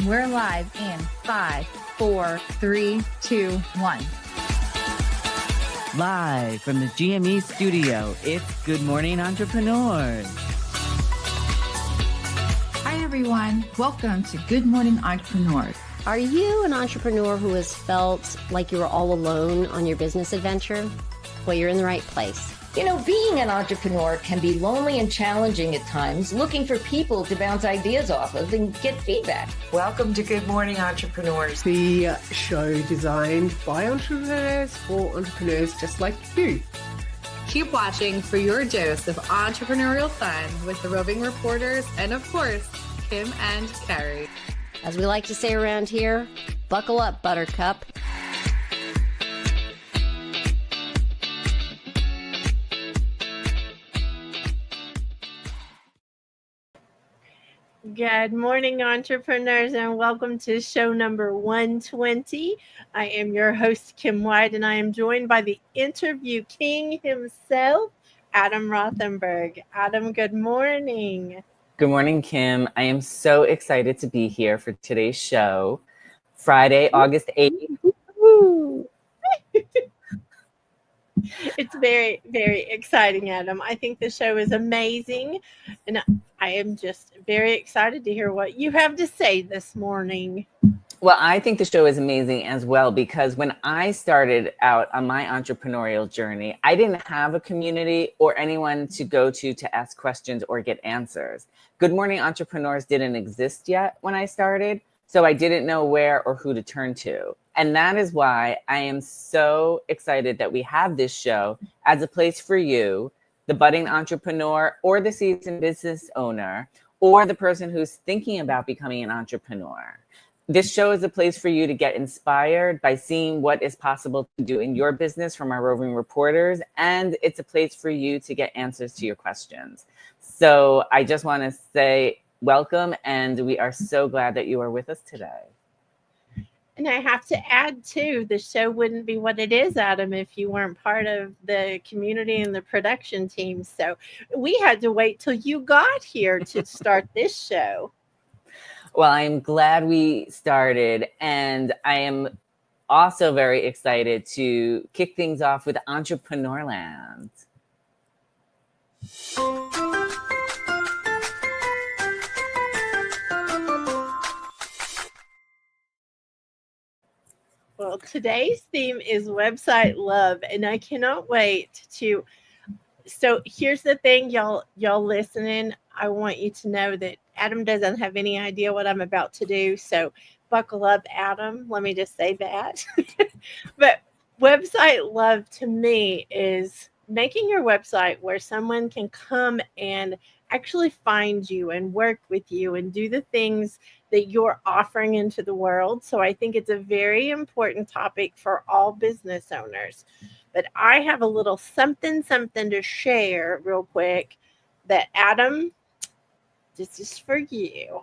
We're live in 5, 4, 3, 2, 1. Live from the GME studio, it's Good Morning Entrepreneurs. Hi, everyone. Welcome to Good Morning Entrepreneurs. Are you an entrepreneur who has felt like you were all alone on your business adventure? Well, you're in the right place. You know, being an entrepreneur can be lonely and challenging at times, looking for people to bounce ideas off of and get feedback. Welcome to Good Morning Entrepreneurs, the show designed by entrepreneurs for entrepreneurs just like you. Keep watching for your dose of entrepreneurial fun with the Roving Reporters and, of course, Kim and Carrie. As we like to say around here, buckle up, Buttercup. Good morning, entrepreneurs, and welcome to show number 120. I am your host, Kim White, and I am joined by the interview king himself, Adam Rothenberg. Adam, good morning. Good morning, Kim. I am so excited to be here for today's show, Friday, August 8th. It's very, very exciting, Adam. I think the show is amazing, and I am just very excited to hear what you have to say this morning. Well, I think the show is amazing as well, because when I started out on my entrepreneurial journey, I didn't have a community or anyone to go to ask questions or get answers. Good Morning Entrepreneurs didn't exist yet when I started, so I didn't know where or who to turn to. And that is why I am so excited that we have this show as a place for you, the budding entrepreneur or the seasoned business owner, or the person who's thinking about becoming an entrepreneur. This show is a place for you to get inspired by seeing what is possible to do in your business from our roving reporters. And it's a place for you to get answers to your questions. So I just want to say welcome, and we are so glad that you are with us today. And I have to add, too, the show wouldn't be what it is, Adam, if you weren't part of the community and the production team. So we had to wait till you got here to start this show. Well, I'm glad we started, and I am also very excited to kick things off with Entrepreneurland. Well, today's theme is website love, and I cannot wait to. So here's the thing, y'all listening. I want you to know that Adam doesn't have any idea what I'm about to do. So buckle up, Adam. Let me just say that. But website love to me is making your website where someone can come and actually find you and work with you and do the things that you're offering into the world. So I think it's a very important topic for all business owners. But I have a little something to share real quick that, Adam, this is for you.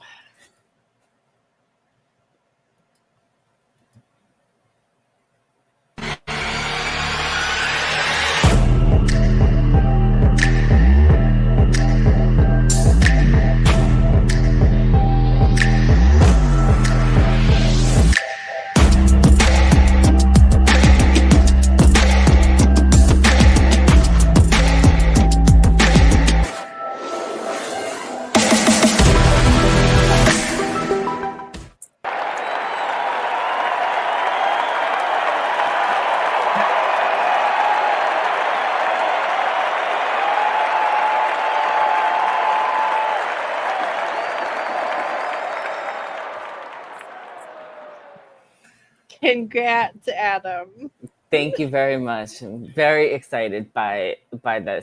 Congrats, Adam. Thank you very much. I'm very excited by the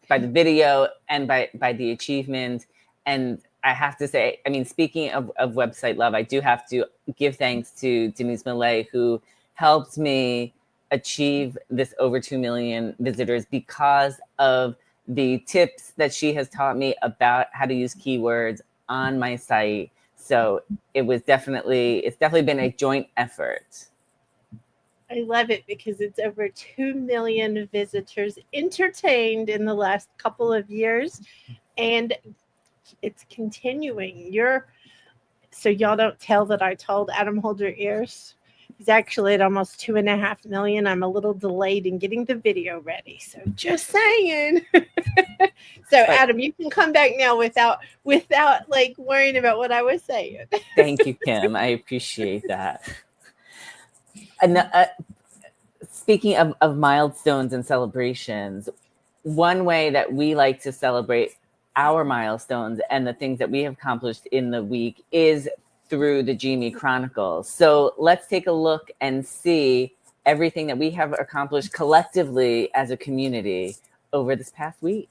video and by the achievement. And I have to say, I mean, speaking of website love, I do have to give thanks to Denise Millet, who helped me achieve this over 2 million visitors because of the tips that she has taught me about how to use keywords on my site. So it's definitely been a joint effort. I love it because it's over 2 million visitors entertained in the last couple of years, and it's continuing. so y'all don't tell that I told Adam hold your ears. He's actually at almost 2.5 million. I'm a little delayed in getting the video ready. So just saying. So Adam, you can come back now without like worrying about what I was saying. Thank you, Kim. I appreciate that. And speaking of milestones and celebrations, one way that we like to celebrate our milestones and the things that we have accomplished in the week is through the GME Chronicles. So let's take a look and see everything that we have accomplished collectively as a community over this past week.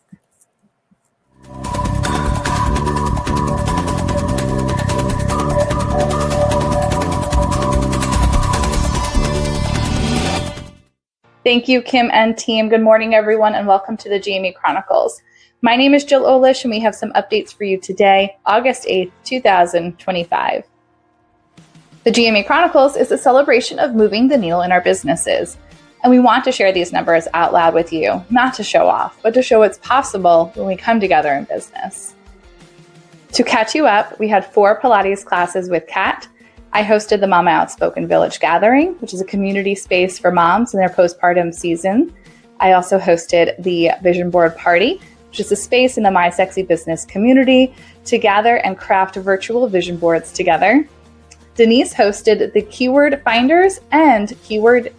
Thank you, Kim and team. Good morning, everyone, and welcome to the GME Chronicles. My name is Jill Olish, and we have some updates for you today, August 8th, 2025. The GME Chronicles is a celebration of moving the needle in our businesses, and we want to share these numbers out loud with you, not to show off, but to show what's possible when we come together in business. To catch you up, we had 4 Pilates classes with Kat. I hosted the Mama Outspoken Village Gathering, which is a community space for moms in their postpartum season. I also hosted the Vision Board Party, which is a space in the My Sexy Business community to gather and craft virtual vision boards together. Denise hosted the Keyword Finders and Keyword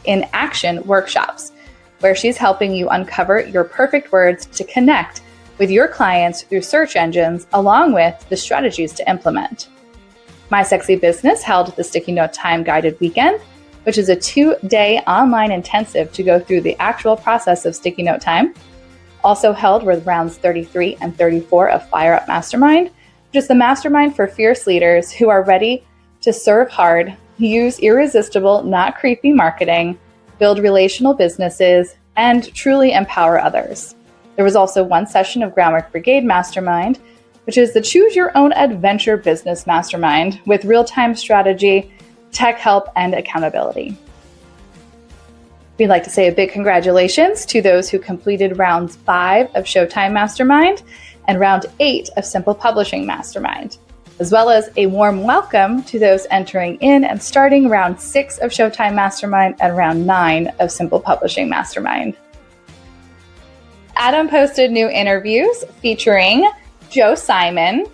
in Action workshops, where she's helping you uncover your perfect words to connect with your clients through search engines, along with the strategies to implement. My Sexy Business held the Sticky Note Time Guided Weekend, which is a 2-day online intensive to go through the actual process of Sticky Note Time. Also held were rounds 33 and 34 of Fire Up Mastermind, which is the mastermind for fierce leaders who are ready to serve hard, use irresistible, not creepy marketing, build relational businesses, and truly empower others. There was also one session of Groundwork Brigade Mastermind, which is the Choose Your Own Adventure Business Mastermind with real-time strategy, tech help, and accountability. We'd like to say a big congratulations to those who completed rounds 5 of Showtime Mastermind and round 8 of Simple Publishing Mastermind, as well as a warm welcome to those entering in and starting round 6 of Showtime Mastermind and round 9 of Simple Publishing Mastermind. Adam posted new interviews featuring Joe Simon,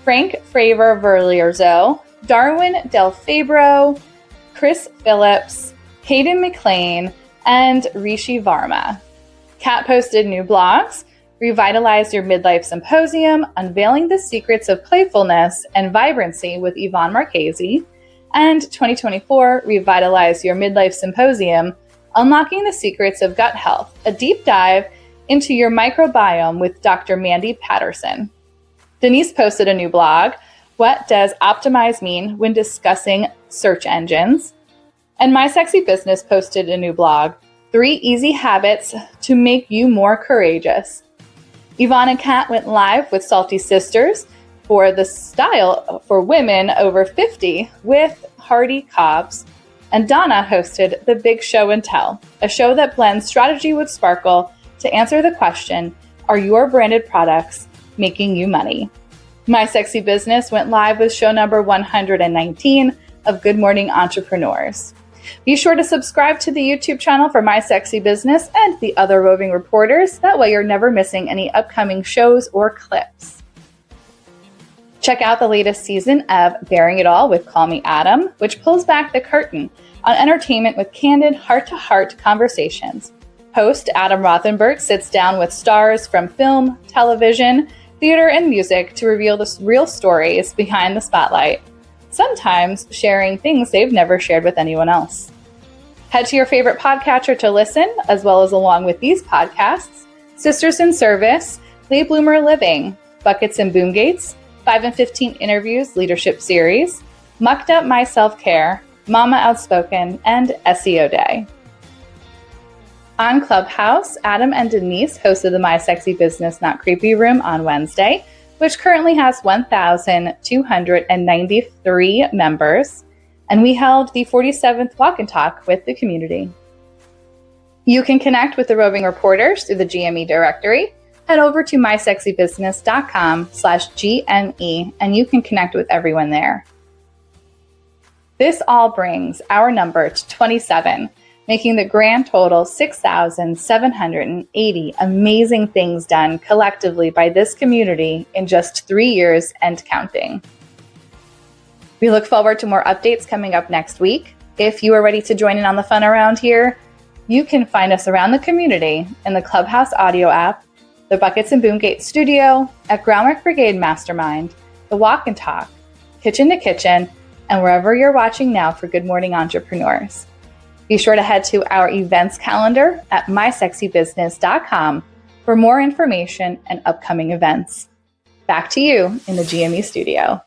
Frank Fraver-Verlierzo, Darwin Del Fabro, Chris Phillips, Hayden McLean, and Rishi Varma. Kat posted new blogs, Revitalize Your Midlife Symposium, Unveiling the Secrets of Playfulness and Vibrancy with Yvonne Marchese, and 2024 Revitalize Your Midlife Symposium, Unlocking the Secrets of Gut Health, a deep dive into your microbiome with Dr. Mandy Patterson. Denise posted a new blog, What Does Optimize Mean When Discussing Search Engines? And My Sexy Business posted a new blog, 3 Easy Habits to Make You More Courageous. Yvonne and Kat went live with Salty Sisters for the Style for Women Over 50 with Hardy Cobbs. And Donna hosted The Big Show and Tell, a show that blends strategy with sparkle to answer the question, are your branded products making you money? My Sexy Business went live with show number 119 of Good Morning Entrepreneurs. Be sure to subscribe to the YouTube channel for My Sexy Business and the other Roving Reporters. That way you're never missing any upcoming shows or clips. Check out the latest season of Bearing It All with Call Me Adam, which pulls back the curtain on entertainment with candid, heart-to-heart conversations. Host Adam Rothenberg sits down with stars from film, television, theater, and music to reveal the real stories behind the spotlight, sometimes sharing things they've never shared with anyone else. Head to your favorite podcatcher to listen, as well as along with these podcasts, Sisters in Service, Lee Bloomer Living, Buckets and Boomgates, 5 and 15 Interviews Leadership Series, Mucked Up My Self-Care, Mama Outspoken, and SEO Day. On Clubhouse, Adam and Denise hosted the My Sexy Business Not Creepy Room on Wednesday, which currently has 1,293 members, and we held the 47th Walk and Talk with the community. You can connect with the Roving Reporters through the GME directory, head over to mysexybusiness.com/GME and you can connect with everyone there. This all brings our number to 27, making the grand total 6,780 amazing things done collectively by this community in just 3 years and counting. We look forward to more updates coming up next week. If you are ready to join in on the fun around here, you can find us around the community in the Clubhouse audio app, the Buckets and Boomgate Studio, at Groundwork Brigade Mastermind, the Walk and Talk, Kitchen to Kitchen, and wherever you're watching now for Good Morning Entrepreneurs. Be sure to head to our events calendar at mysexybusiness.com for more information and upcoming events. Back to you in the GME studio.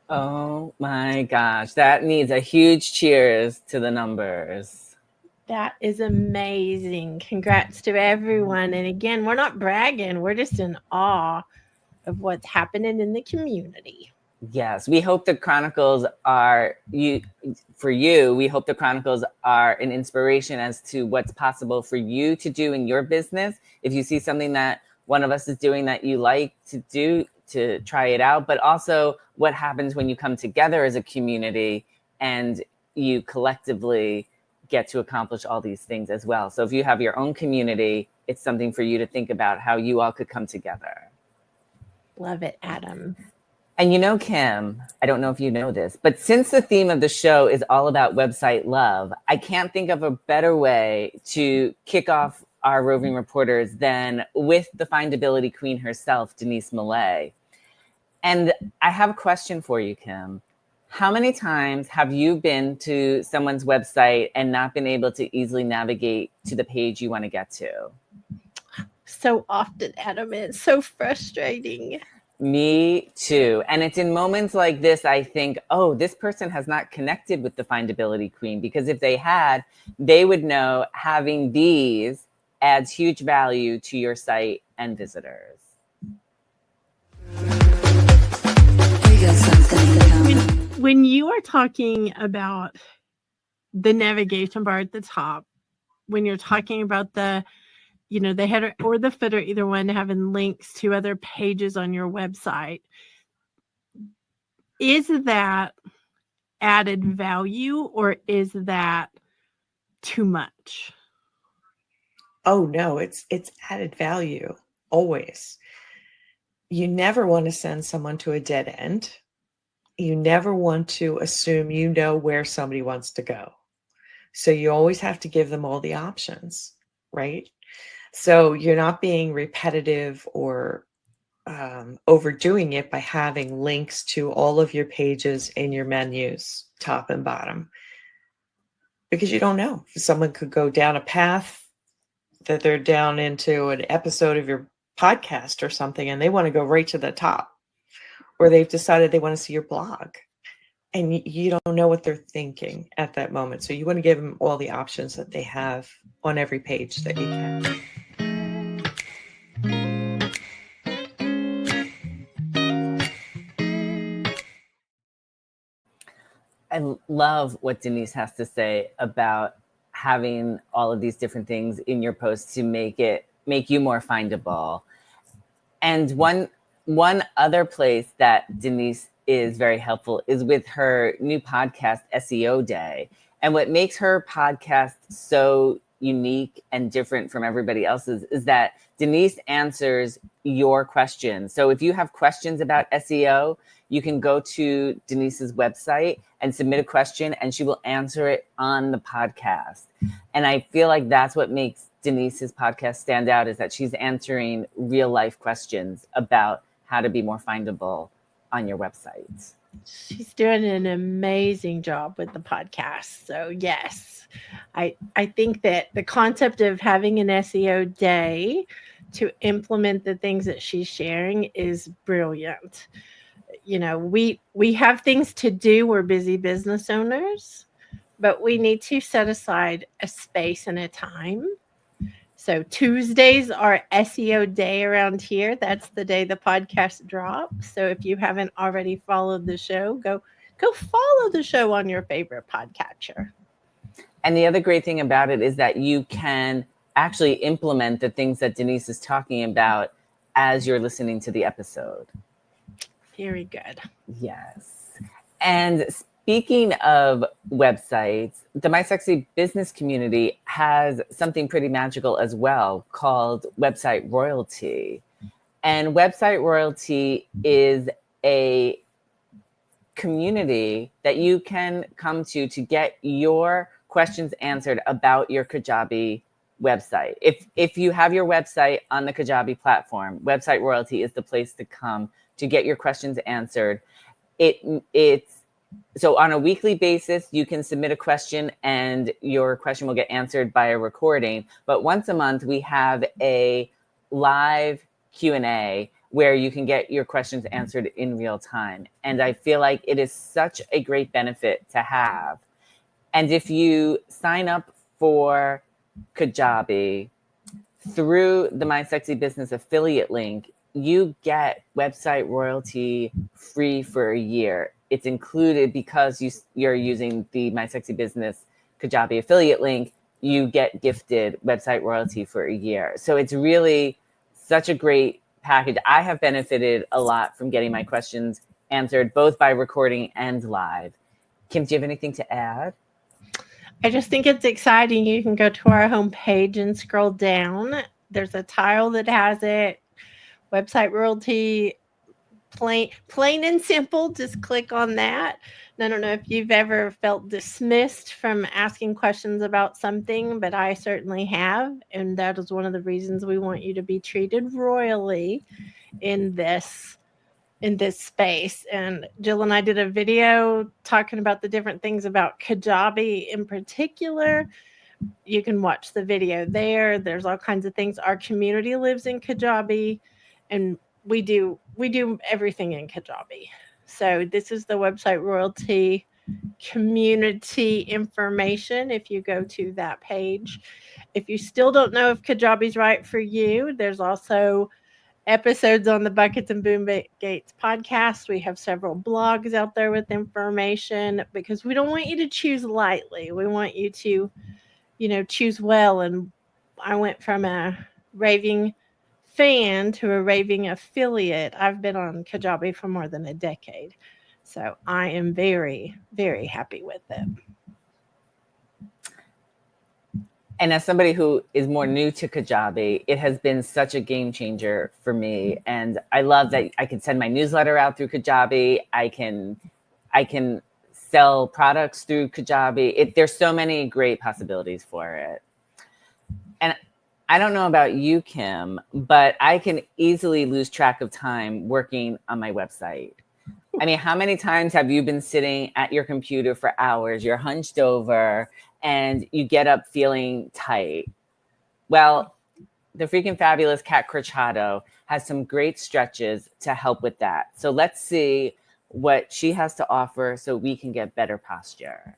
Oh my gosh, that needs a huge cheers to the numbers. That is amazing. Congrats to everyone. And again, we're not bragging. We're just in awe of what's happening in the community. Yes, we hope the Chronicles are we hope the Chronicles are an inspiration as to what's possible for you to do in your business. If you see something that one of us is doing that you like to do, to try it out, but also what happens when you come together as a community and you collectively get to accomplish all these things as well. So if you have your own community, it's something for you to think about how you all could come together. Love it, Adam. And you know, Kim, I don't know if you know this, but since the theme of the show is all about website love, I can't think of a better way to kick off our Roving Reporters than with the findability queen herself, Denise Millet. And I have a question for you, Kim. How many times have you been to someone's website and not been able to easily navigate to the page you want to get to? So often, Adam. It's so frustrating. Me too. And it's in moments like this, I think, oh, this person has not connected with the findability queen, because if they had, they would know having these adds huge value to your site and visitors. When you are talking about the navigation bar at the top, when you're talking about the header or the footer, either one, having links to other pages on your website, is that added value or is that too much? Oh no, it's added value always. You never want to send someone to a dead end. You never want to assume you know where somebody wants to go. So you always have to give them all the options, right? So you're not being repetitive or overdoing it by having links to all of your pages in your menus, top and bottom, because you don't know. Someone could go down a path that they're down into an episode of your podcast or something, and they want to go right to the top, or they've decided they want to see your blog, and you don't know what they're thinking at that moment. So you want to give them all the options that they have on every page that you can. I love what Denise has to say about having all of these different things in your posts to make you more findable. And one other place that Denise is very helpful is with her new podcast, SEO Day. And what makes her podcast so unique and different from everybody else's is that Denise answers your questions. So if you have questions about SEO, you can go to Denise's website and submit a question, and she will answer it on the podcast. And I feel like that's what makes Denise's podcast stand out, is that she's answering real life questions about how to be more findable on your website. She's doing an amazing job with the podcast. So yes, I think that the concept of having an SEO day to implement the things that she's sharing is brilliant. You know, we have things to do. We're busy business owners, but we need to set aside a space and a time. So Tuesdays are SEO day around here. That's the day the podcast drops. So if you haven't already followed the show, go follow the show on your favorite podcatcher. And the other great thing about it is that you can actually implement the things that Denise is talking about as you're listening to the episode. Very good. Yes. And speaking of websites, the My Sexy Business community has something pretty magical as well called Website Royalty. And Website Royalty is a community that you can come to get your questions answered about your Kajabi website. If you have your website on the Kajabi platform, Website Royalty is the place to come to get your questions answered. It's so on a weekly basis, you can submit a question and your question will get answered by a recording. But once a month, we have a live Q&A where you can get your questions answered in real time. And I feel like it is such a great benefit to have. And if you sign up for Kajabi through the My Sexy Business affiliate link, you get Website Royalty free for a year. It's included because you're using the My Sexy Business Kajabi affiliate link, you get gifted Website Royalty for a year. So it's really such a great package. I have benefited a lot from getting my questions answered, both by recording and live. Kim, do you have anything to add? I just think it's exciting. You can go to our homepage and scroll down. There's a tile that has it. Website Royalty, plain and simple. Just click on that. And I don't know if you've ever felt dismissed from asking questions about something, but I certainly have. And that is one of the reasons we want you to be treated royally in this space. And Jill and I did a video talking about the different things about Kajabi in particular. You can watch the video there. There's all kinds of things. Our community lives in Kajabi, and we do everything in Kajabi. So this is the Website Royalty community information. If you go to that page, if you still don't know if Kajabi's right for you, there's also episodes on the Buckets and Boom Gates podcast. We have several blogs out there with information because we don't want you to choose lightly. We want you to, choose well. And I went from a raving fan to a raving affiliate. I've been on Kajabi for more than a decade. So I am very, very happy with it. And as somebody who is more new to Kajabi, it has been such a game changer for me. And I love that I can send my newsletter out through Kajabi. I can sell products through Kajabi. There's so many great possibilities for it. And I don't know about you, Kim, but I can easily lose track of time working on my website. I mean, how many times have you been sitting at your computer for hours? You're hunched over and you get up feeling tight. Well, the freaking fabulous Cat Corchado has some great stretches to help with that. So let's see what she has to offer so we can get better posture.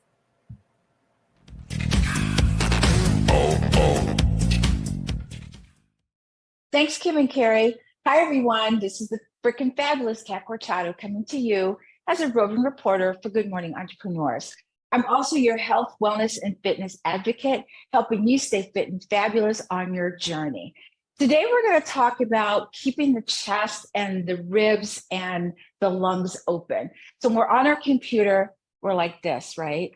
Thanks, Kim and Carrie. Hi, everyone. This is the freaking fabulous Cat Corchado coming to you as a roving reporter for Good Morning Entrepreneurs. I'm also your health, wellness, and fitness advocate, helping you stay fit and fabulous on your journey. Today, we're going to talk about keeping the chest and the ribs and the lungs open. So when we're on our computer, we're like this, right?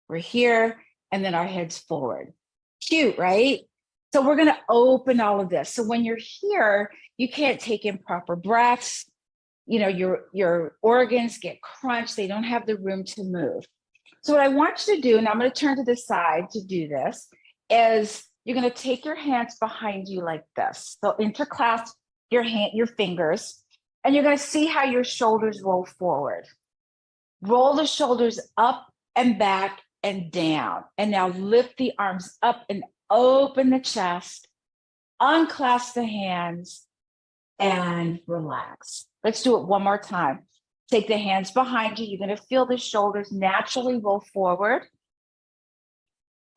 We're here, and then our head's forward. Cute, right? So we're going to open all of this. So when you're here, you can't take in proper breaths. Your organs get crunched. They don't have the room to move. So what I want you to do, and I'm going to turn to the side to do this, is you're going to take your hands behind you like this. So interclasp your fingers, and you're going to see how your shoulders roll forward. Roll the shoulders up and back and down. And now lift the arms up and open the chest, unclasp the hands, and relax. Let's do it one more time. Take the hands behind you. You're going to feel the shoulders naturally roll forward.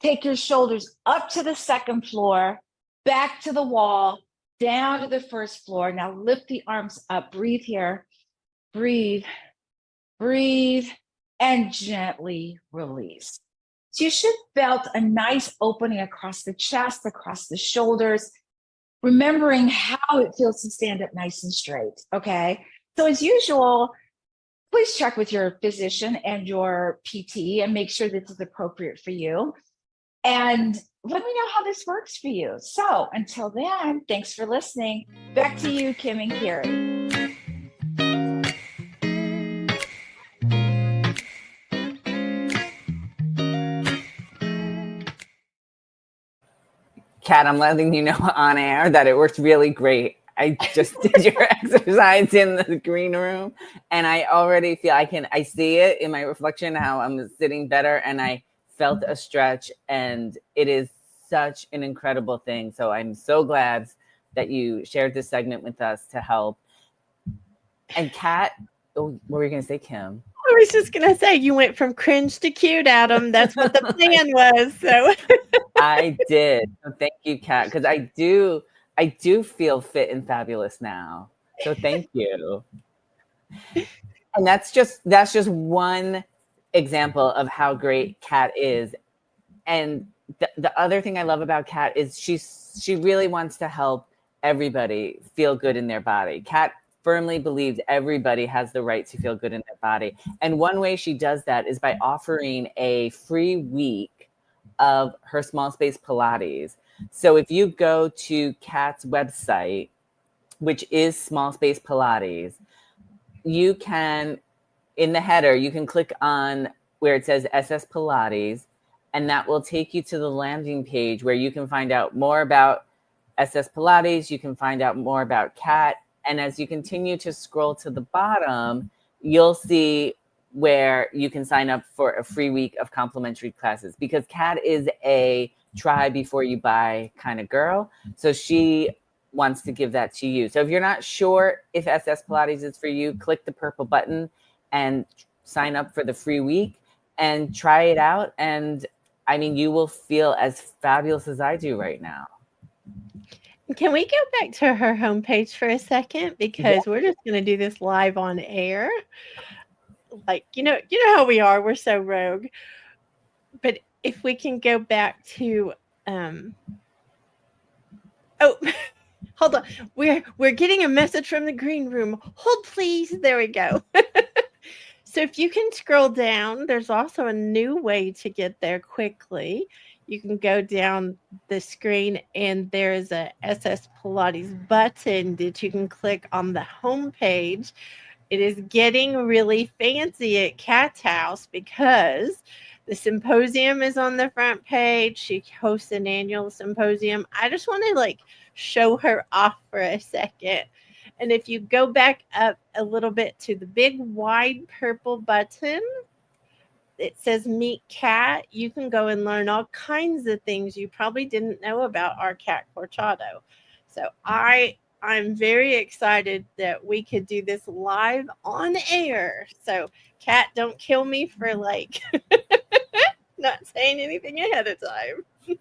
Take your shoulders up to the second floor, back to the wall, down to the first floor. Now lift the arms up. Breathe here. Breathe, breathe, and gently release. So you should felt a nice opening across the chest, across the shoulders, remembering how it feels to stand up nice and straight. Okay. So as usual, please check with your physician and your PT and make sure this is appropriate for you. And let me know how this works for you. So until then, thanks for listening. Back to you, Kim and Carrie. Kat, I'm letting you know on air that it worked really great. I just did your exercise in the green room, and I already feel I see it in my reflection how I'm sitting better, and I felt a stretch, and it is such an incredible thing. So I'm so glad that you shared this segment with us to help. And Kat, what were you going to say, Kim? I was just going to say, you went from cringe to cute, Adam. That's what the plan was. So I did. So thank you, Kat, because I do feel fit and fabulous now. So thank you. And that's just one example of how great Kat is. And the other thing I love about Kat is she really wants to help everybody feel good in their body. Kat firmly believes everybody has the right to feel good in their body. And one way she does that is by offering a free week of her small space Pilates. So if you go to Kat's website, which is Small Space Pilates, you can, in the header, you can click on where it says SS Pilates, and that will take you to the landing page where you can find out more about SS Pilates. You can find out more about Kat. And as you continue to scroll to the bottom, you'll see where you can sign up for a free week of complimentary classes, because Kat is a try before you buy kind of girl. So she wants to give that to you. So if you're not sure if SS Pilates is for you, click the purple button and sign up for the free week and try it out. And I mean, you will feel as fabulous as I do right now. can we go back to her homepage for a second? Because we're just going to do this live on air. Like, you know how we are. We're so rogue. But if we can go back to, hold on. We're getting a message from the green room. Hold, please. There we go. So if you can scroll down, there's also a new way to get there quickly. You can go down the screen and there's a SS Pilates button that you can click on the home page. It is getting really fancy at Kat's house because the symposium is on the front page. She hosts an annual symposium. I just want to show her off for a second. And if you go back up a little bit to the big wide purple button, it says Meet Kat. You can go and learn all kinds of things you probably didn't know about our cat Corchado. So I'm very excited that we could do this live on air. So Kat, don't kill me for not saying anything ahead of time.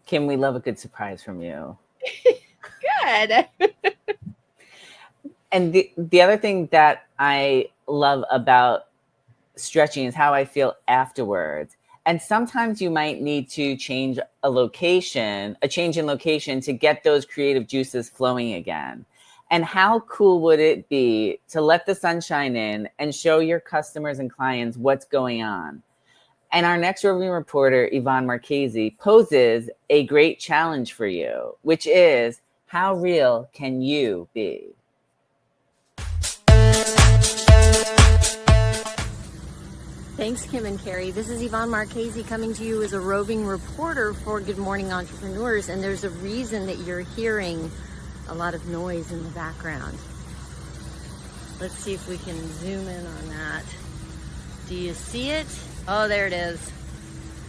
Kim, we love a good surprise from you. Good. And the other thing that I love about stretching is how I feel afterwards. And sometimes you might need to change a change in location to get those creative juices flowing again. And how cool would it be to let the sunshine in and show your customers and clients what's going on? And our next roving reporter, Yvonne Marchese, poses a great challenge for you, which is, how real can you be? Thanks, Kim and Carrie. This is Yvonne Marchese coming to you as a roving reporter for Good Morning Entrepreneurs, and there's a reason that you're hearing a lot of noise in the background. Let's see if we can zoom in on that. Do you see it? Oh, there it is.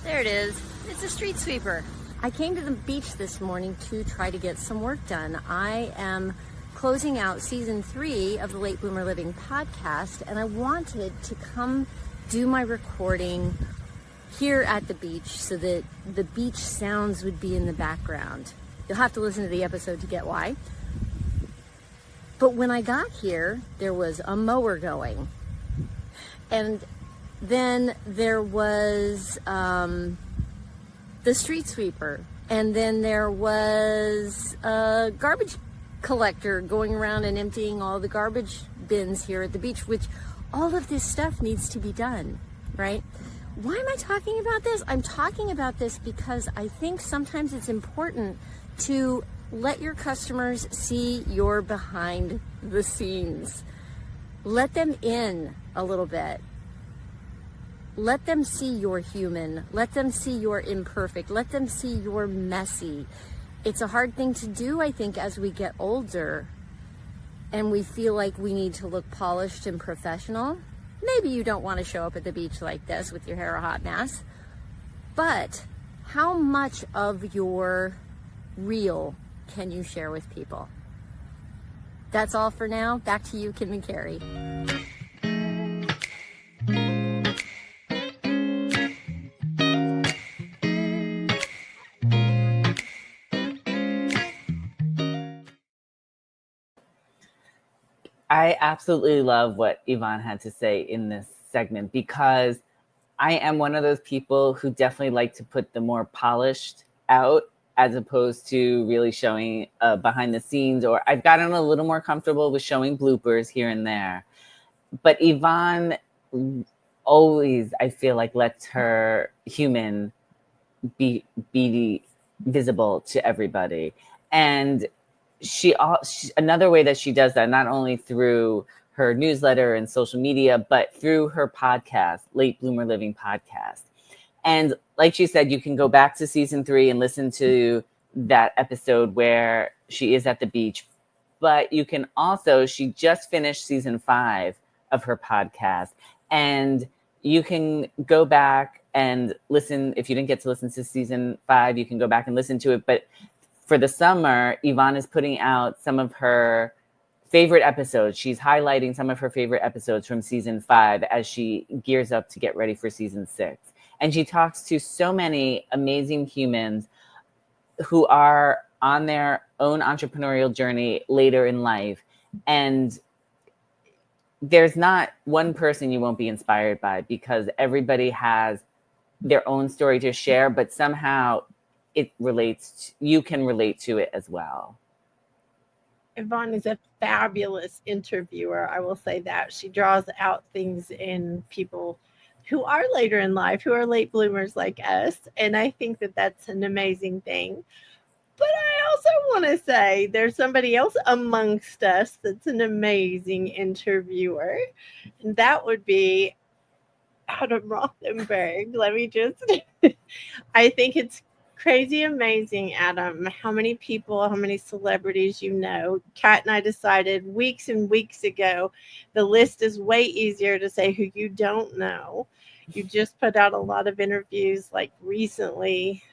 There it is. It's a street sweeper. I came to the beach this morning to try to get some work done. I am closing out season 3 of the Late Bloomer Living podcast, and I wanted to come do my recording here at the beach so that the beach sounds would be in the background. You'll have to listen to the episode to get why. But when I got here, there was a mower going. And Then there was the street sweeper. And then there was a garbage collector going around and emptying all the garbage bins here at the beach, which all of this stuff needs to be done, right? Why am I talking about this? I'm talking about this because I think sometimes it's important to let your customers see your behind the scenes. Let them in a little bit. Let them see you're human. Let them see you're imperfect. Let them see you're messy. It's a hard thing to do, I think, as we get older and we feel like we need to look polished and professional. Maybe you don't want to show up at the beach like this with your hair a hot mess, but how much of your real can you share with people? That's all for now. Back to you, Kim and Carrie. I absolutely love what Yvonne had to say in this segment, because I am one of those people who definitely like to put the more polished out as opposed to really showing behind the scenes, or I've gotten a little more comfortable with showing bloopers here and there. But Yvonne always, I feel like, lets her human be visible to everybody. And she another way that she does that, not only through her newsletter and social media, but through her podcast, Late Bloomer Living podcast. And like she said, you can go back to season 3 and listen to that episode where she is at the beach. But you can also, she just finished season 5 of her podcast, and you can go back and listen. If you didn't get to listen to season 5, you can go back and listen to it. But for the summer, Yvonne is putting out some of her favorite episodes. She's highlighting some of her favorite episodes from season 5 as she gears up to get ready for season 6. And she talks to so many amazing humans who are on their own entrepreneurial journey later in life. And there's not one person you won't be inspired by, because everybody has their own story to share, but somehow it relates, you can relate to it as well. Yvonne is a fabulous interviewer. I will say that. She draws out things in people who are later in life, who are late bloomers like us. And I think that that's an amazing thing. But I also want to say there's somebody else amongst us that's an amazing interviewer. And that would be Adam Rothenberg. Let me just, I think it's crazy amazing, Adam, how many people, how many celebrities you know. Kat and I decided weeks and weeks ago, the list is way easier to say who you don't know. You just put out a lot of interviews like recently,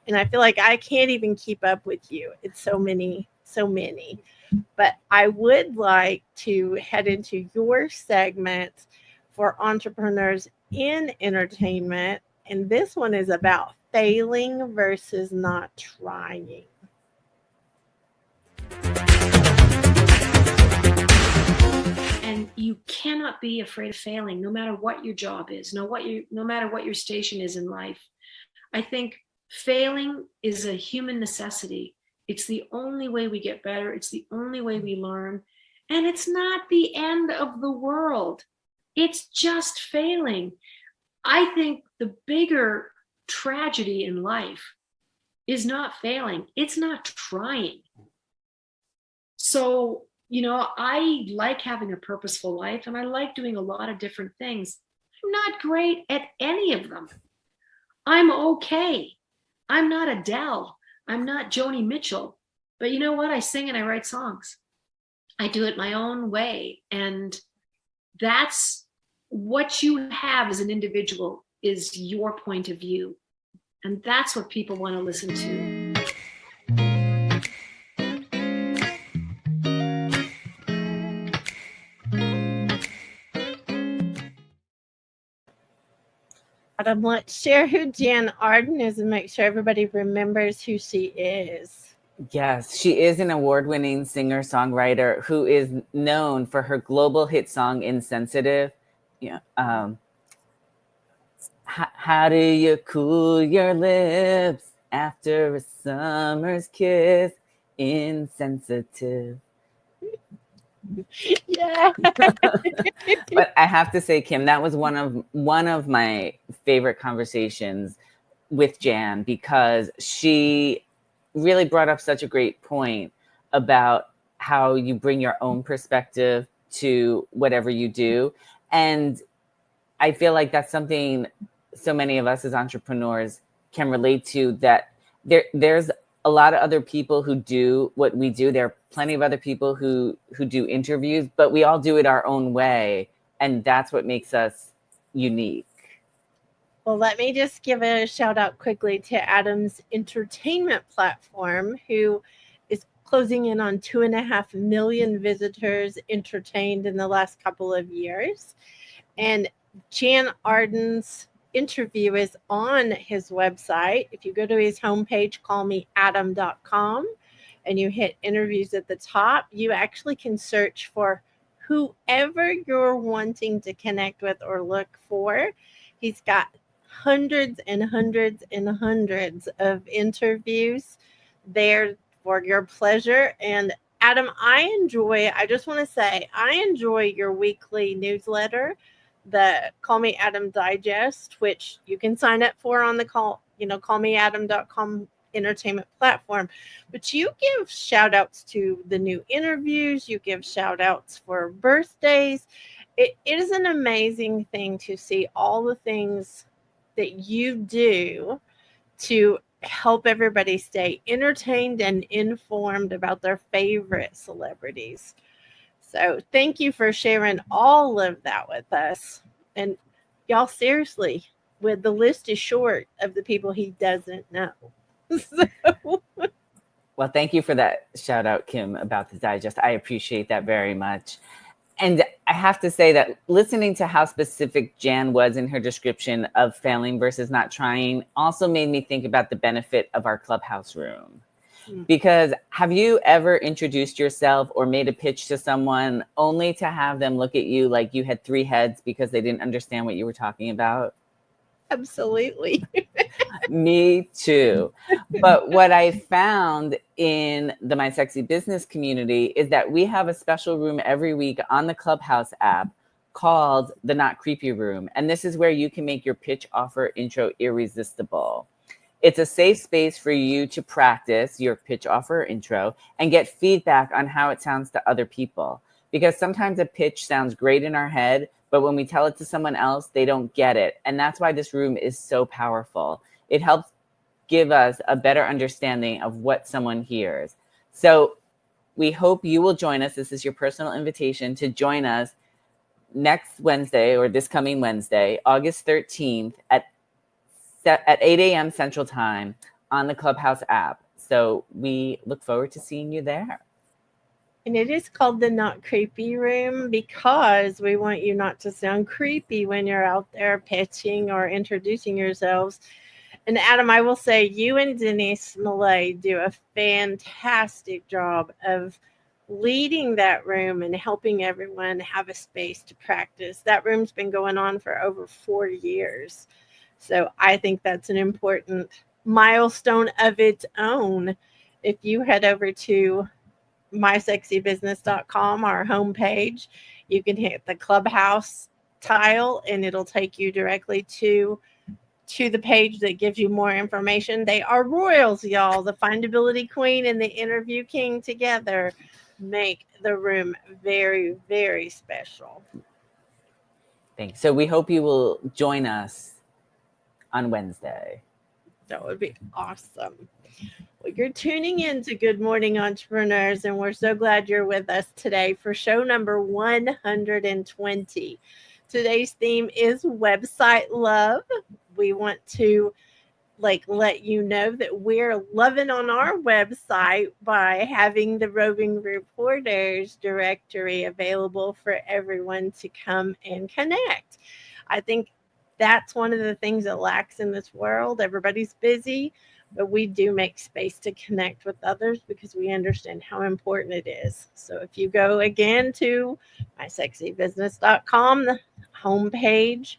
and I feel like I can't even keep up with you. It's so many. But I would like to head into your segment for entrepreneurs in entertainment. And this one is about failing versus not trying. And you cannot be afraid of failing, no matter what your job is, no matter what your station is in life. I think failing is a human necessity. It's the only way we get better. It's the only way we learn. And it's not the end of the world. It's just failing. I think the bigger tragedy in life is not failing. It's not trying. So, I like having a purposeful life, and I like doing a lot of different things. I'm not great at any of them. I'm okay. I'm not Adele. I'm not Joni Mitchell. But you know what? I sing and I write songs. I do it my own way. And that's what you have as an individual, is your point of view. And that's what people want to listen to. Adam, let's share who Jan Arden is and make sure everybody remembers who she is. Yes, she is an award-winning singer-songwriter who is known for her global hit song "Insensitive." How do you cool your lips after a summer's kiss? Insensitive. Yeah. But I have to say, Kim, that was one of my favorite conversations with Jan, because she really brought up such a great point about how you bring your own perspective to whatever you do. And I feel like that's something so many of us as entrepreneurs can relate to, that there's a lot of other people who do what we do. There are plenty of other people who do interviews, but we all do it our own way. And that's what makes us unique. Well, let me just give a shout out quickly to Adam's entertainment platform, who is closing in on 2.5 million visitors entertained in the last couple of years. And Jan Arden's interview is on his website. If you go to his homepage, callmeadam.com, and you hit interviews at the top, you actually can search for whoever you're wanting to connect with or look for. He's got hundreds and hundreds and hundreds of interviews there for your pleasure. And Adam, I just want to say, I enjoy your weekly newsletter, the Call Me Adam Digest, which you can sign up for on the callmeadam.com entertainment platform. But you give shout outs to the new interviews, you give shout outs for birthdays. It is an amazing thing to see all the things that you do to help everybody stay entertained and informed about their favorite celebrities. So thank you for sharing all of that with us. And y'all, seriously, the list is short of the people he doesn't know. Well, thank you for that shout out, Kim, about the digest. I appreciate that very much. And I have to say that listening to how specific Jan was in her description of failing versus not trying also made me think about the benefit of our clubhouse room. Because have you ever introduced yourself or made a pitch to someone only to have them look at you like you had 3 heads because they didn't understand what you were talking about? Absolutely. Me too. But what I found in the My Sexy Business community is that we have a special room every week on the Clubhouse app called the Not Creepy Room. And this is where you can make your pitch offer intro irresistible. It's a safe space for you to practice your pitch offer intro and get feedback on how it sounds to other people. Because sometimes a pitch sounds great in our head, but when we tell it to someone else, they don't get it. And that's why this room is so powerful. It helps give us a better understanding of what someone hears. So we hope you will join us. This is your personal invitation to join us next Wednesday, or this coming Wednesday, August 13th at 8 a.m. Central Time on the Clubhouse app. So we look forward to seeing you there. And it is called the Not Creepy Room because we want you not to sound creepy when you're out there pitching or introducing yourselves. And Adam, I will say you and Denise Millet do a fantastic job of leading that room and helping everyone have a space to practice. That room's been going on for over 4 years. So I think that's an important milestone of its own. If you head over to mysexybusiness.com, our homepage, you can hit the Clubhouse tile and it'll take you directly to the page that gives you more information. They are royals, y'all. The findability queen and the interview king together make the room very, very special. Thanks. So we hope you will join us on Wednesday. That would be awesome. Well, you're tuning in to Good Morning Entrepreneurs, and we're so glad you're with us today for show number 120. Today's theme is website love. We want to let you know that we're loving on our website by having the Roving Reporters directory available for everyone to come and connect. I think that's one of the things that lacks in this world. Everybody's busy, but we do make space to connect with others because we understand how important it is. So if you go again to mysexybusiness.com, the homepage,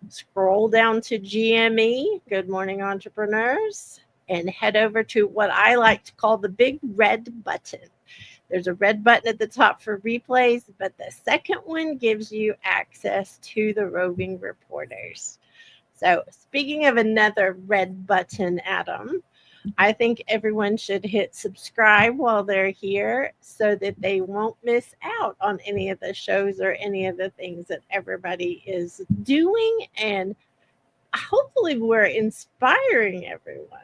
Scroll down to GME, Good Morning Entrepreneurs, and head over to what I like to call the big red button. There's a red button at the top for replays, but the second one gives you access to the Roving Reporters. So speaking of another red button, Adam, I think everyone should hit subscribe while they're here so that they won't miss out on any of the shows or any of the things that everybody is doing. And hopefully we're inspiring everyone.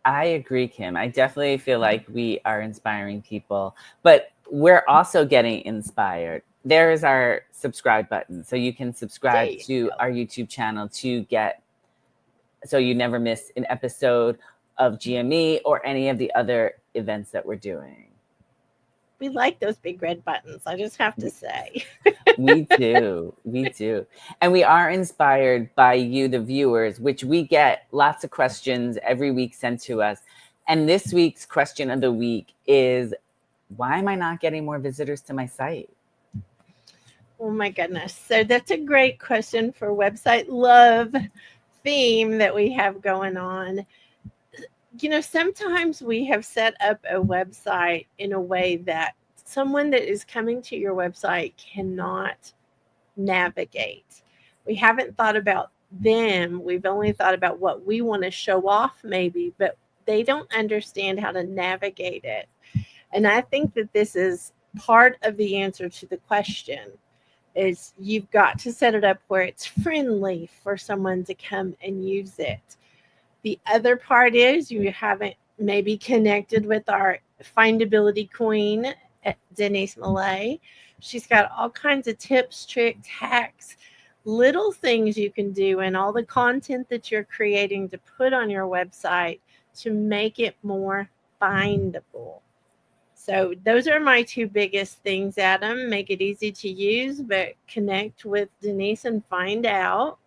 I agree, Kim. I definitely feel like we are inspiring people, but we're also getting inspired. There is our subscribe button. So you can subscribe to our YouTube channel so you never miss an episode of GME or any of the other events that we're doing. We like those big red buttons, I just have to say. We do. We do. And we are inspired by you, the viewers, which we get lots of questions every week sent to us. And this week's question of the week is, why am I not getting more visitors to my site? Oh my goodness. So that's a great question for Website Love theme that we have going on. You know, sometimes we have set up a website in a way that someone that is coming to your website cannot navigate. We haven't thought about them. We've only thought about what we want to show off maybe, but they don't understand how to navigate it. And I think that this is part of the answer to the question is you've got to set it up where it's friendly for someone to come and use it. The other part is you haven't maybe connected with our findability queen, Denise Millet. She's got all kinds of tips, tricks, hacks, little things you can do, and all the content that you're creating to put on your website to make it more findable. So those are my two biggest things, Adam. Make it easy to use, but connect with Denise and find out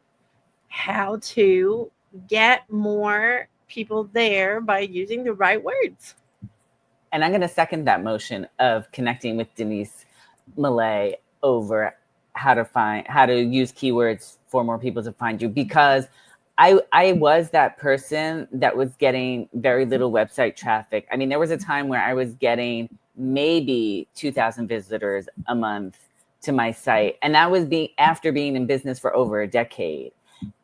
how to get more people there by using the right words. And I'm going to second that motion of connecting with Denise Millet over how to use keywords for more people to find you, because I was that person that was getting very little website traffic. I mean, there was a time where I was getting maybe 2,000 visitors a month to my site. And that was after being in business for over a decade.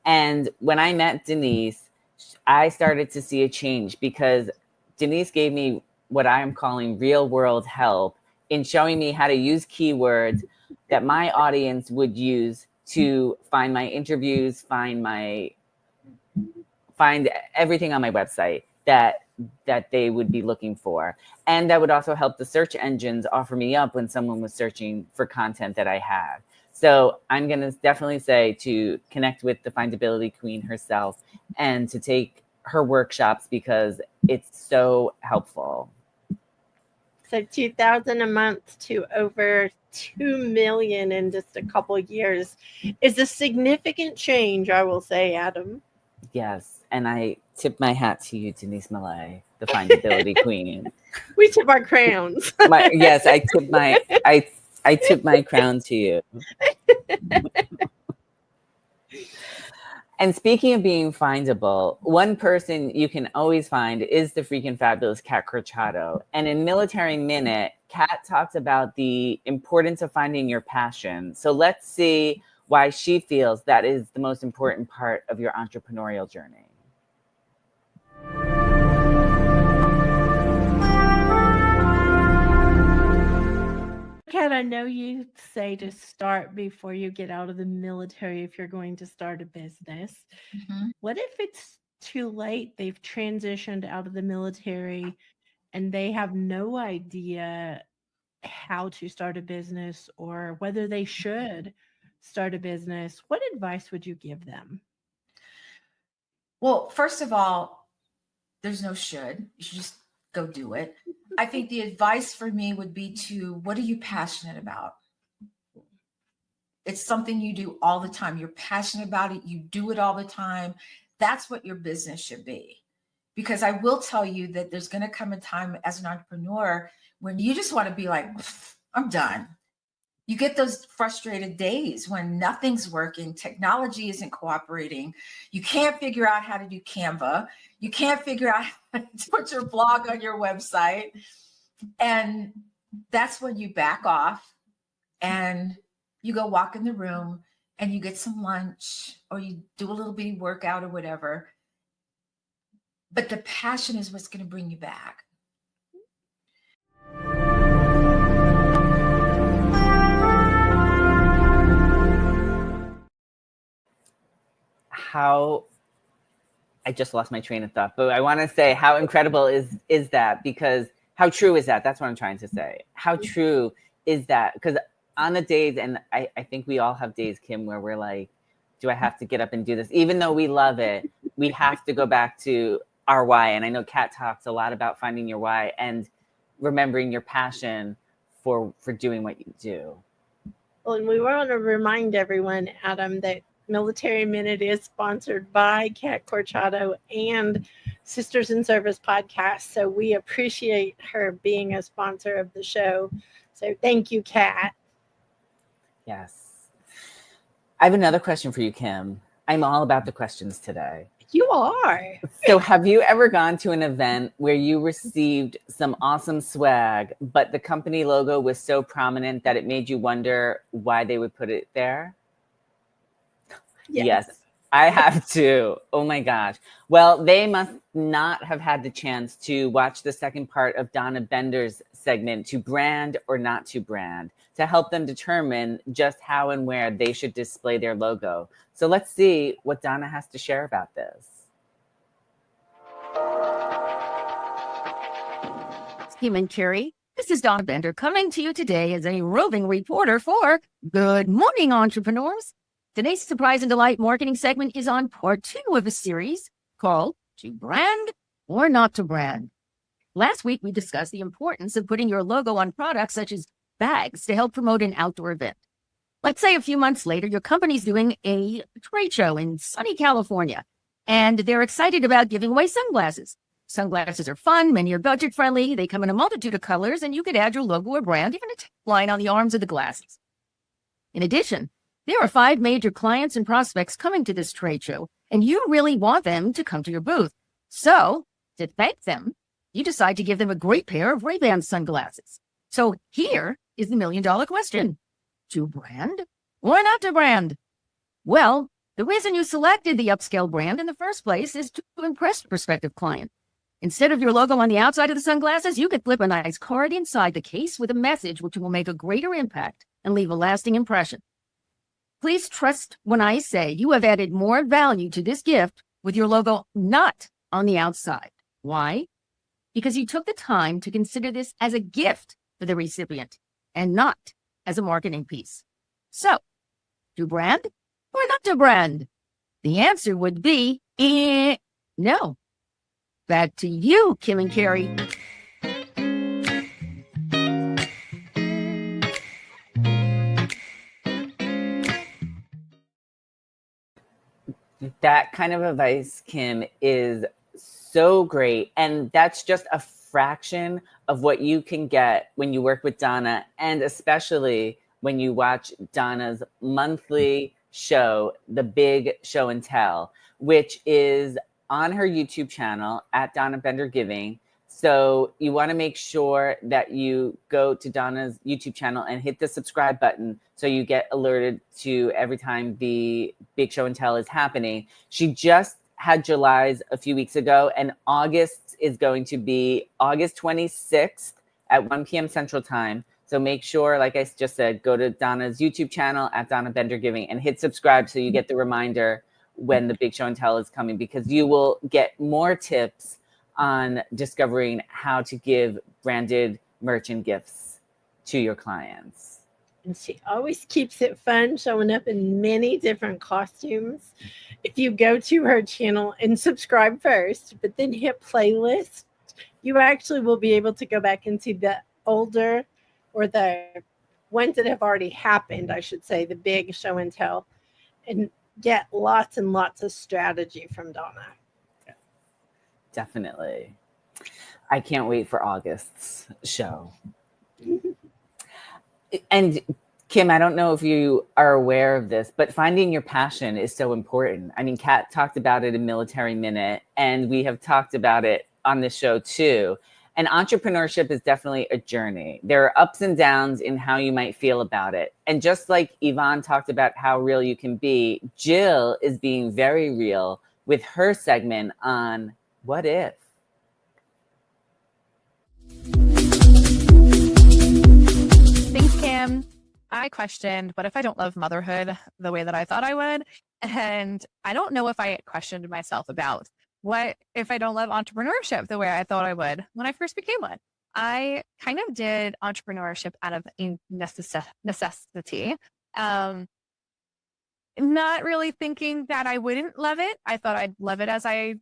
And when I met Denise, I started to see a change because Denise gave me what I am calling real world help in showing me how to use keywords that my audience would use to find my interviews, find everything on my website that they would be looking for. And that would also help the search engines offer me up when someone was searching for content that I had. So I'm going to definitely say to connect with the findability queen herself and to take her workshops because it's so helpful. So 2,000 a month to over 2 million in just a couple of years is a significant change, I will say, Adam. Yes. And I tip my hat to you, Denise Millet, the findability queen. We tip our crowns. Yes, I tip my crown to you. And speaking of being findable, one person you can always find is the freaking fabulous Kat Corchado. And in Military Minute, Kat talks about the importance of finding your passion. So let's see why she feels that is the most important part of your entrepreneurial journey. Kat, I know you say to start before you get out of the military if you're going to start a business. Mm-hmm. What if it's too late? They've transitioned out of the military and they have no idea how to start a business or whether they should start a business. What advice would you give them? Well, first of all, there's no should. You should just go do it. I think the advice for me would be what are you passionate about? It's something you do all the time. You're passionate about it. You do it all the time. That's what your business should be. Because I will tell you that there's going to come a time as an entrepreneur when you just want to be like, I'm done. You get those frustrated days when nothing's working, technology isn't cooperating. You can't figure out how to do Canva. You can't figure out how to put your blog on your website. And that's when you back off and you go walk in the room and you get some lunch or you do a little bitty workout or whatever. But the passion is what's going to bring you back. I just lost my train of thought, but I want to say how incredible is that, because how true is that? That's what I'm trying to say. How true is that? Because on the days, and I think we all have days, Kim, where we're like, do I have to get up and do this? Even though we love it, we have to go back to our why. And I know Kat talks a lot about finding your why and remembering your passion for doing what you do. Well, and we want to remind everyone, Adam, that Military Minute is sponsored by Kat Corchado and Sisters in Service podcast. So we appreciate her being a sponsor of the show. So thank you, Kat. Yes. I have another question for you, Kim. I'm all about the questions today. You are. So have you ever gone to an event where you received some awesome swag, but the company logo was so prominent that it made you wonder why they would put it there? Yes, I have too. Oh my gosh. Well, they must not have had the chance to watch the second part of Donna Bender's segment, To Brand or Not to Brand, to help them determine just how and where they should display their logo. So let's see what Donna has to share about this. Kim and Carrie, this is Donna Bender coming to you today as a roving reporter for Good Morning Entrepreneurs. Today's Surprise and Delight marketing segment is on part 2 of a series called To Brand or Not to Brand. Last week, we discussed the importance of putting your logo on products such as bags to help promote an outdoor event. Let's say a few months later, your company's doing a trade show in sunny California, and they're excited about giving away sunglasses. Sunglasses are fun, many are budget friendly, they come in a multitude of colors, and you could add your logo or brand, even a tagline on the arms of the glasses. In addition, there are 5 major clients and prospects coming to this trade show, and you really want them to come to your booth. So, to thank them, you decide to give them a great pair of Ray-Ban sunglasses. So here is the $1 million question. To brand or not to brand? Well, the reason you selected the upscale brand in the first place is to impress the prospective client. Instead of your logo on the outside of the sunglasses, you could flip a nice card inside the case with a message which will make a greater impact and leave a lasting impression. Please trust when I say you have added more value to this gift with your logo not on the outside. Why? Because you took the time to consider this as a gift for the recipient and not as a marketing piece. So, to brand or not to brand? The answer would be no. Back to you, Kim and Carrie. That kind of advice, Kim, is so great. And that's just a fraction of what you can get when you work with Donna, and especially when you watch Donna's monthly show, The Big Show and Tell, which is on her YouTube channel at Donna Bender Giving. So you want to make sure that you go to Donna's YouTube channel and hit the subscribe button so you get alerted to every time the Big Show and Tell is happening. She just had July's a few weeks ago, and August is going to be August 26th at 1 p.m. Central Time. So make sure, like I just said, go to Donna's YouTube channel at Donna Bender Giving and hit subscribe so you get the reminder when the Big Show and Tell is coming, because you will get more tips on discovering how to give branded merch and gifts to your clients. And she always keeps it fun, showing up in many different costumes. If you go to her channel and subscribe first, but then hit playlist, you actually will be able to go back and see the older, or the ones that have already happened, I should say, the Big Show and Tell, and get lots and lots of strategy from Donna. Definitely. I can't wait for August's show. And Kim, I don't know if you are aware of this, but finding your passion is so important. I mean, Kat talked about it in Military Minute, and we have talked about it on this show too. And entrepreneurship is definitely a journey. There are ups and downs in how you might feel about it. And just like Yvonne talked about how real you can be, Jill is being very real with her segment on What If? Thanks, Kim. I questioned, what if I don't love motherhood the way that I thought I would? And I don't know if I questioned myself about what if I don't love entrepreneurship the way I thought I would when I first became one. I kind of did entrepreneurship out of a necessity. Not really thinking that I wouldn't love it. I thought I'd love it as I,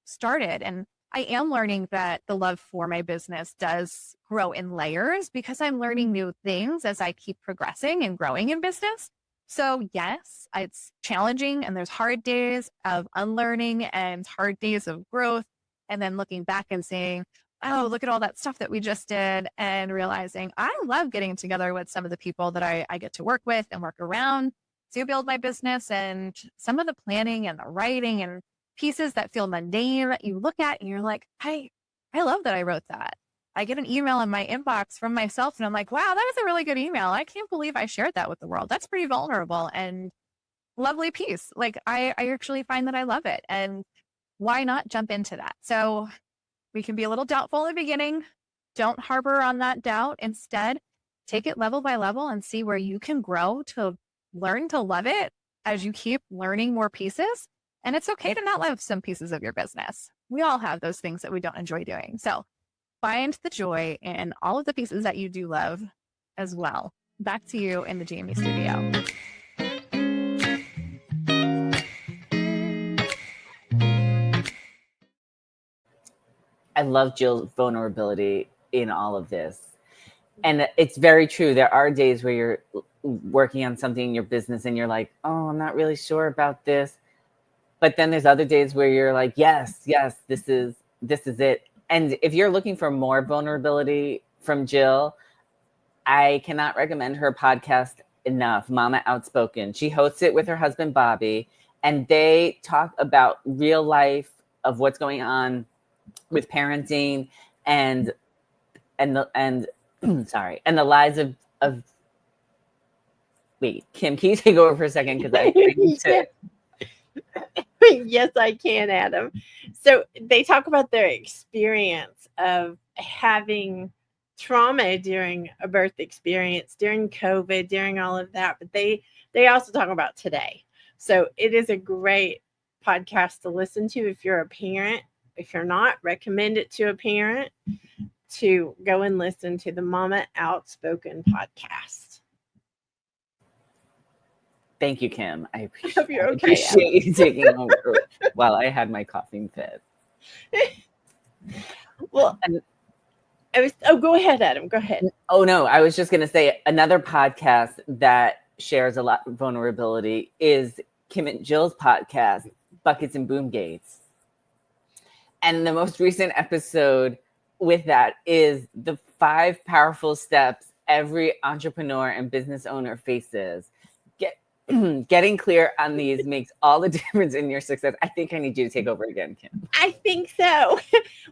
started. And I am learning that the love for my business does grow in layers because I'm learning new things as I keep progressing and growing in business. So yes, it's challenging and there's hard days of unlearning and hard days of growth. And then looking back and saying, oh, look at all that stuff that we just did, and realizing I love getting together with some of the people that I get to work with and work around to build my business. And some of the planning and the writing and pieces that feel mundane that you look at and you're like, I love that I wrote that. I get an email in my inbox from myself and I'm like, wow, that was a really good email. I can't believe I shared that with the world. That's pretty vulnerable and lovely piece. Like I actually find that I love it. And why not jump into that? So we can be a little doubtful in the beginning. Don't harbor on that doubt. Instead, take it level by level and see where you can grow to learn to love it as you keep learning more pieces. And it's okay to not love some pieces of your business. We all have those things that we don't enjoy doing. So find the joy in all of the pieces that you do love as well. Back to you in the Jamie studio. I love Jill's vulnerability in all of this. And it's very true. There are days where you're working on something in your business and you're like, oh, I'm not really sure about this. But then there's other days where you're like, yes, this is it. And if you're looking for more vulnerability from Jill, I cannot recommend her podcast enough, Mama Outspoken. She hosts it with her husband, Bobby, and they talk about real life of what's going on with parenting and sorry, and the lives of wait, Kim, can you take over for a second? Because I need to. Yes, I can, Adam. So they talk about their experience of having trauma during a birth experience, during COVID, during all of that. But they also talk about today. So it is a great podcast to listen to if you're a parent. If you're not, recommend it to a parent to go and listen to the Mama Outspoken podcast. Thank you, Kim. I Hope you're okay, appreciate you taking over while I had my coughing fit. Well, go ahead, Adam. Go ahead. Oh, no, I was just going to say another podcast that shares a lot of vulnerability is Kim and Jill's podcast, Buckets and Boom Gates. And the most recent episode with that is the 5 powerful steps every entrepreneur and business owner faces. Getting clear on these makes all the difference in your success. I think I need you to take over again, Kim. I think so.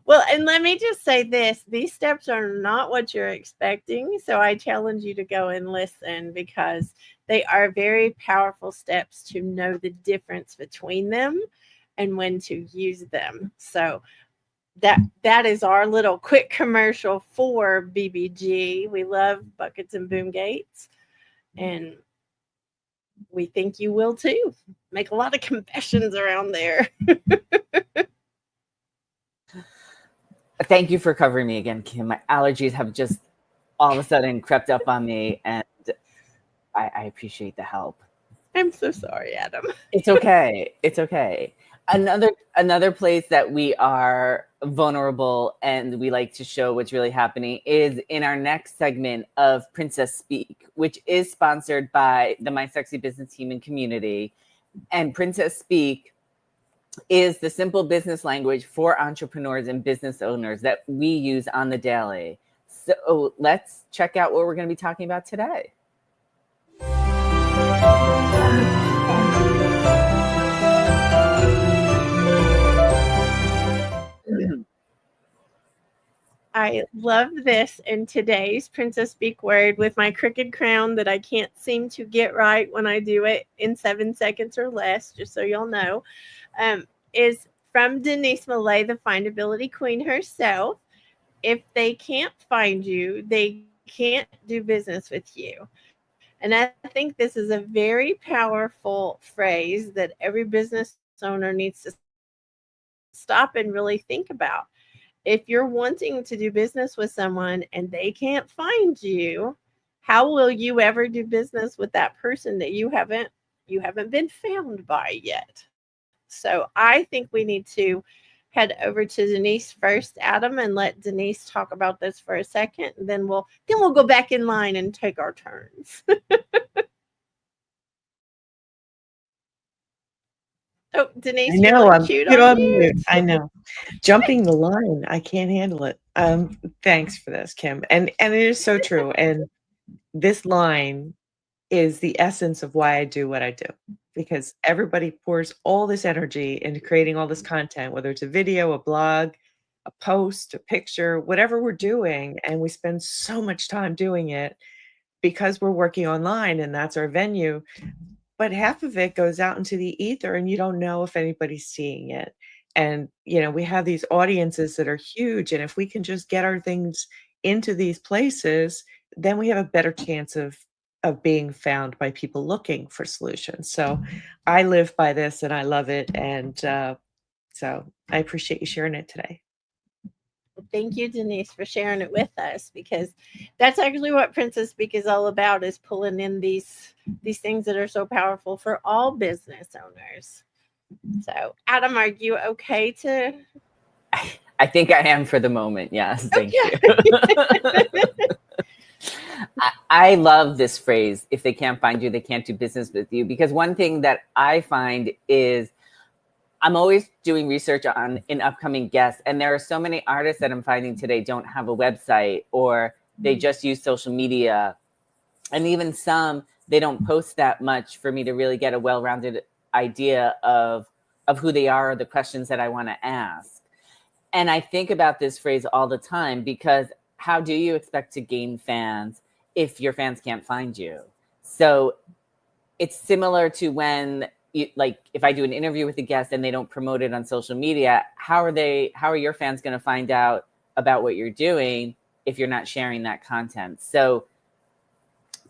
Well, and let me just say this. These steps are not what you're expecting. So I challenge you to go and listen because they are very powerful steps to know the difference between them and when to use them. So that is our little quick commercial for BBG. We love Buckets and Boom Gates. And we think you will too. Make a lot of confessions around there. Thank you for covering me again, Kim. My allergies have just all of a sudden crept up on me, and I appreciate the help. I'm so sorry, Adam. It's okay. It's okay. Another place that we are vulnerable and we like to show what's really happening is in our next segment of Princess Speak, which is sponsored by the My Sexy Business team and community. And Princess Speak is the simple business language for entrepreneurs and business owners that we use on the daily. So let's check out what we're going to be talking about today. I love this in today's Princess Speak Word with my crooked crown that I can't seem to get right when I do it in 7 seconds or less, just so y'all know, is from Denise Millet, the findability queen herself. If they can't find you, they can't do business with you. And I think this is a very powerful phrase that every business owner needs to stop and really think about. If you're wanting to do business with someone and they can't find you, how will you ever do business with that person that you haven't been found by yet? So I think we need to head over to Denise first, Adam, and let Denise talk about this for a second. And then we'll go back in line and take our turns. Oh, Denise, I know, you're I'm cute cute on on mute. mute. I know. Jumping the line, I can't handle it. Thanks for this, Kim. And it is so true. And this line is the essence of why I do what I do, because everybody pours all this energy into creating all this content, whether it's a video, a blog, a post, a picture, whatever we're doing. And we spend so much time doing it because we're working online and that's our venue. But half of it goes out into the ether and you don't know if anybody's seeing it. And, we have these audiences that are huge. And if we can just get our things into these places, then we have a better chance of being found by people looking for solutions. So I live by this and I love it. And so I appreciate you sharing it today. Thank you, Denise, for sharing it with us, because that's actually what Princess Speak is all about, is pulling in these things that are so powerful for all business owners. So, Adam, are you okay to? I think I am for the moment. Yes. Thank you. I love this phrase. If they can't find you, they can't do business with you. Because one thing that I find is I'm always doing research in upcoming guests. And there are so many artists that I'm finding today don't have a website, or they just use social media. And even some, they don't post that much for me to really get a well-rounded idea of who they are, or the questions that I want to ask. And I think about this phrase all the time, because how do you expect to gain fans if your fans can't find you? So it's similar to when if I do an interview with a guest and they don't promote it on social media, how are your fans going to find out about what you're doing if you're not sharing that content? So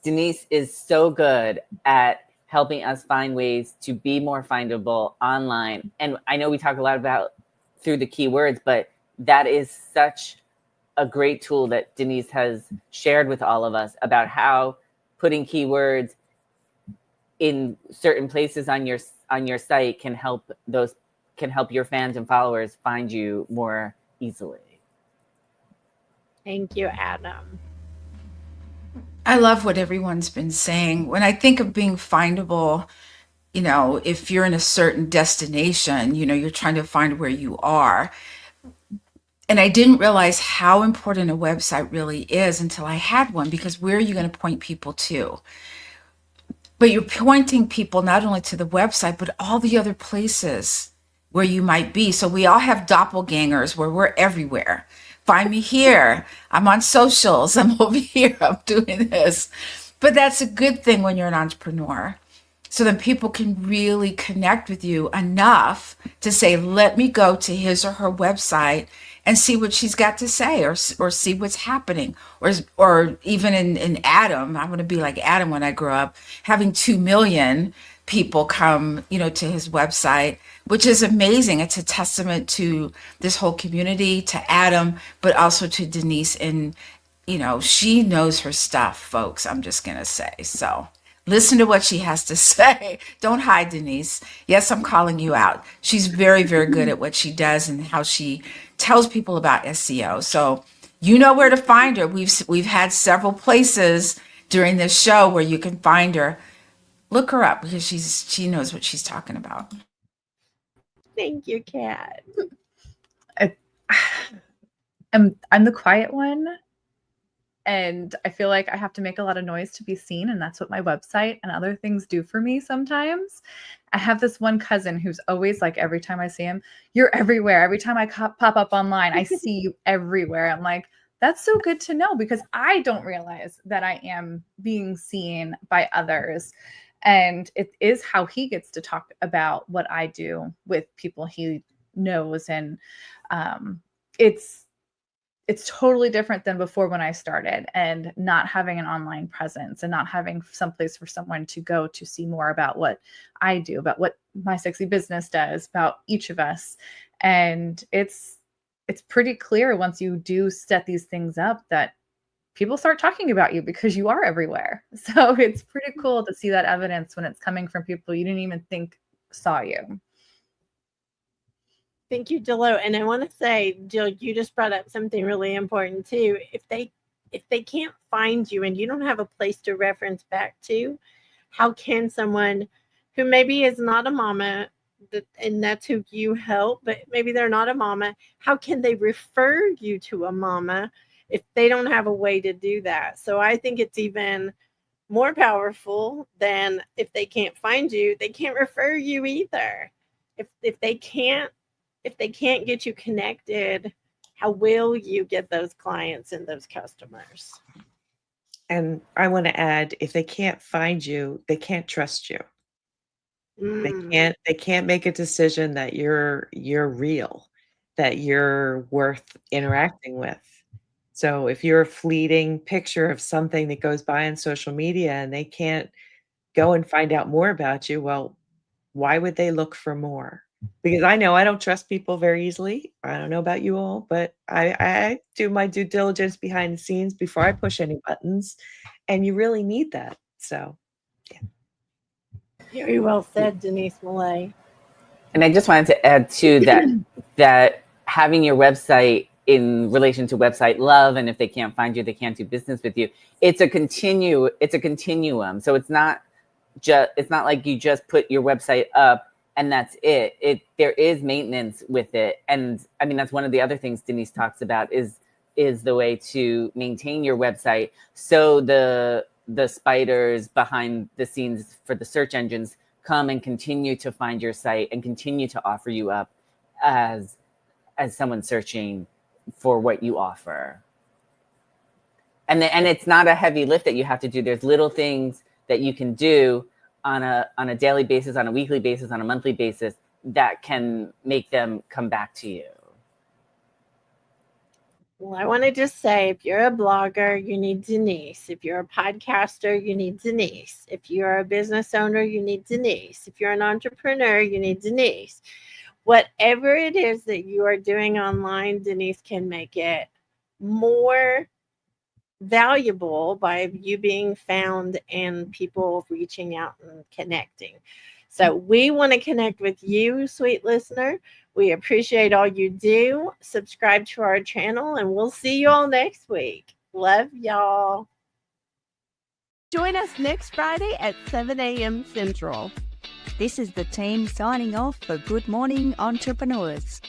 Denise is so good at helping us find ways to be more findable online. And I know we talk a lot about through the keywords, but that is such a great tool that Denise has shared with all of us about how putting keywords in certain places on your site can help your fans and followers find you more easily. Thank you, Adam. I love what everyone's been saying. When I think of being findable, if you're in a certain destination, you're trying to find where you are. And I didn't realize how important a website really is until I had one, because where are you going to point people to? But you're pointing people not only to the website, but all the other places where you might be. So we all have doppelgangers where we're everywhere. Find me here. I'm on socials. I'm over here. I'm doing this. But that's a good thing when you're an entrepreneur. So then people can really connect with you enough to say, let me go to his or her website and see what she's got to say, or see what's happening. Or even in Adam, I want to be like Adam when I grow up, having 2 million people come, to his website, which is amazing. It's a testament to this whole community, to Adam, but also to Denise. And, she knows her stuff, folks, I'm just going to say. So listen to what she has to say. Don't hide, Denise. Yes, I'm calling you out. She's very, very good at what she does and how she tells people about SEO. So you know where to find her. We've had several places during this show where you can find her. Look her up, because she knows what she's talking about. Thank you, Kat. I'm the quiet one. And I feel like I have to make a lot of noise to be seen. And that's what my website and other things do for me sometimes. I have this one cousin who's always like, every time I see him, you're everywhere. Every time I pop up online, I see you everywhere. I'm like, that's so good to know, because I don't realize that I am being seen by others. And it is how he gets to talk about what I do with people he knows. And it's totally different than before when I started, and not having an online presence and not having someplace for someone to go to see more about what I do, about what My Sexy Business does, about each of us. And it's pretty clear once you do set these things up that people start talking about you because you are everywhere. So it's pretty cool to see that evidence when it's coming from people you didn't even think saw you. Thank you, Delo. And I want to say, Jill, you just brought up something really important too. If they can't find you and you don't have a place to reference back to, how can someone who maybe is not a mama, and that's who you help, but maybe they're not a mama, how can they refer you to a mama if they don't have a way to do that? So I think it's even more powerful than if they can't find you, they can't refer you either. If they can't get you connected, how will you get those clients and those customers? And I want to add, if they can't find you, they can't trust you. They can't make a decision that you're real, that you're worth interacting with. So if you're a fleeting picture of something that goes by on social media and they can't go and find out more about you, well, why would they look for more? Because I know I don't trust people very easily. I don't know about you all, but I do my due diligence behind the scenes before I push any buttons, and you really need that. So, yeah. Very well said, Denise Millet. And I just wanted to add too that having your website in relation to website love, and if they can't find you, they can't do business with you. It's a continuum. So it's not like you just put your website up and that's it. There is maintenance with it. And I mean, that's one of the other things Denise talks about is the way to maintain your website. So the spiders behind the scenes for the search engines come and continue to find your site and continue to offer you up as someone searching for what you offer. And it's not a heavy lift that you have to do. There's little things that you can do on a daily basis, on a weekly basis, on a monthly basis that can make them come back to you. Well, I want to just say, if you're a blogger, you need Denise. If you're a podcaster, you need Denise. If you're a business owner, you need Denise. If you're an entrepreneur, you need Denise. Whatever it is that you are doing online, Denise can make it more valuable by you being found and people reaching out and connecting. So we want to connect with you, sweet listener. We appreciate all you do. Subscribe to our channel, and we'll see you all next week. Love y'all. Join us next Friday at 7 a.m. Central. This is the team signing off for Good Morning Entrepreneurs.